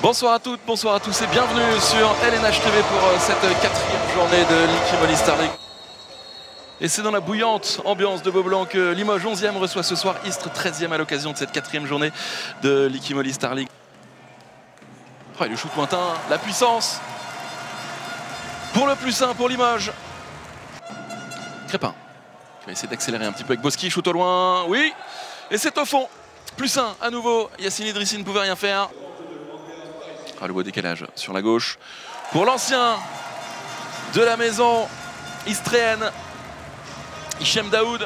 Bonsoir à toutes, bonsoir à tous et bienvenue sur LNH TV pour cette quatrième journée de Licky Star League. Et c'est dans la bouillante ambiance de Beaublanc que Limoges 11e reçoit ce soir Istres 13e à l'occasion de cette quatrième journée de Licky Star League. Oh, et le shoot lointain, la puissance pour le plus 1 pour Limoges. Crépin qui va essayer d'accélérer un petit peu avec Boski, shoot au loin, oui, et c'est au fond. Plus 1 à nouveau, Yacine Idrissi ne pouvait rien faire. Ah, le beau décalage sur la gauche pour l'ancien de la maison istréenne, Hichem Daoud.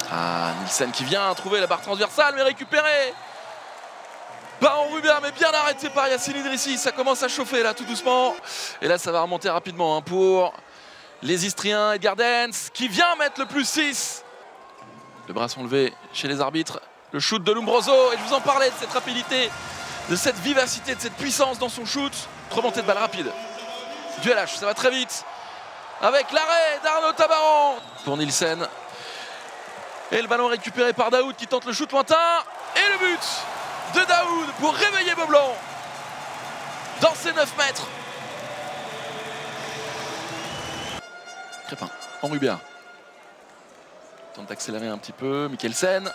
Ah, Nielsen qui vient trouver la barre transversale mais récupéré par Enrubia, mais bien arrêté par Yacine Idrissi. Ça commence à chauffer là tout doucement et là ça va remonter rapidement pour les Istriens. Edgar Dens qui vient mettre le plus 6. Le bras sont levés chez les arbitres. Le shoot de Lombroso, et je vous en parlais de cette rapidité, de cette vivacité, de cette puissance dans son shoot. Remontée de balle rapide. Duel H, ça va très vite. Avec l'arrêt d'Arnaud Tabaron pour Nielsen. Et le ballon récupéré par Daoud qui tente le shoot lointain. Et le but de Daoud pour réveiller Beaublanc dans ses 9 mètres. Crépin, Enrubia. Tente d'accélérer un petit peu. Mikkelsen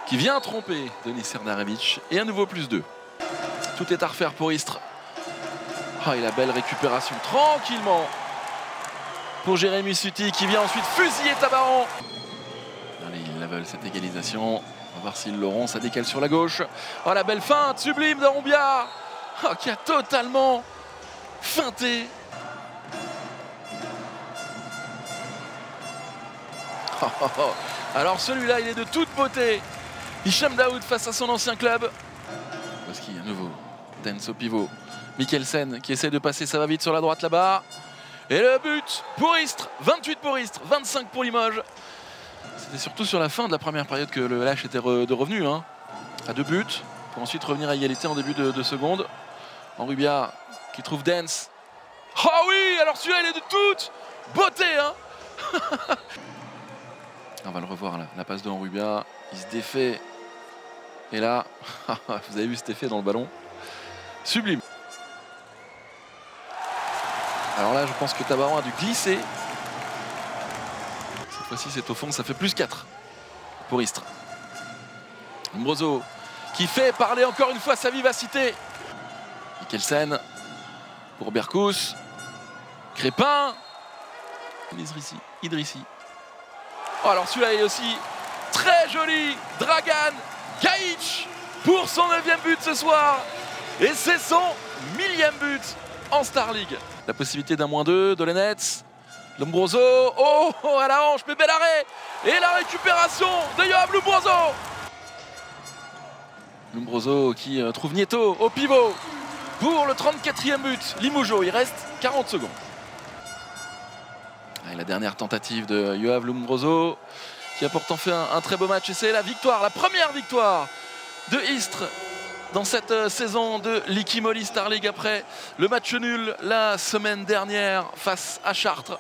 qui vient tromper Denis Serdarevic. Et à nouveau plus 2. Tout est à refaire pour Istres. Oh, et la belle récupération tranquillement pour Jérémy Suti qui vient ensuite fusiller Tabaron. Allez, ils la veulent cette égalisation. On va voir s'ils l'auront. Ça décale sur la gauche. Oh, la belle feinte sublime d'Enrubia, oh, qui a totalement feinté. Oh, oh, oh. Alors celui-là, il est de toute beauté. Hichem Daoud face à son ancien club. Boski à nouveau. Dens au pivot. Mikkelsen qui essaie de passer, ça va vite sur la droite là-bas. Et le but pour Istres. 28 pour Istres, 25 pour Limoges. C'était surtout sur la fin de la première période que le LH était revenu hein, à 2 buts. Pour ensuite revenir à égalité en début de seconde. Enrubia qui trouve Dens. Oh oui, alors celui-là il est de toute beauté hein. On va le revoir là, la passe de Enrubia. Il se défait. Et là, vous avez vu cet effet dans le ballon. Sublime. Alors là, je pense que Tabaron a dû glisser. Cette fois-ci, c'est au fond, ça fait plus 4 pour Istres. Lombroso qui fait parler encore une fois sa vivacité. Mikkelsen pour Berkous. Crépin. Idrissi. Oh, alors celui-là est aussi très joli. Dragan Gajic pour son 9e but ce soir. Et c'est son 1000e but en Star League. La possibilité d'un -2, Dolenets. Lombroso, oh, à la hanche, mais bel arrêt. Et la récupération de Yoav Lombroso. Lombroso qui trouve Nieto au pivot pour le 34e but. Limoujo, il reste 40 secondes. Et la dernière tentative de Yoav Lombroso qui a pourtant fait un très beau match. Et c'est la victoire, la première victoire de Istres dans cette saison de Licky Star League après le match nul la semaine dernière face à Chartres.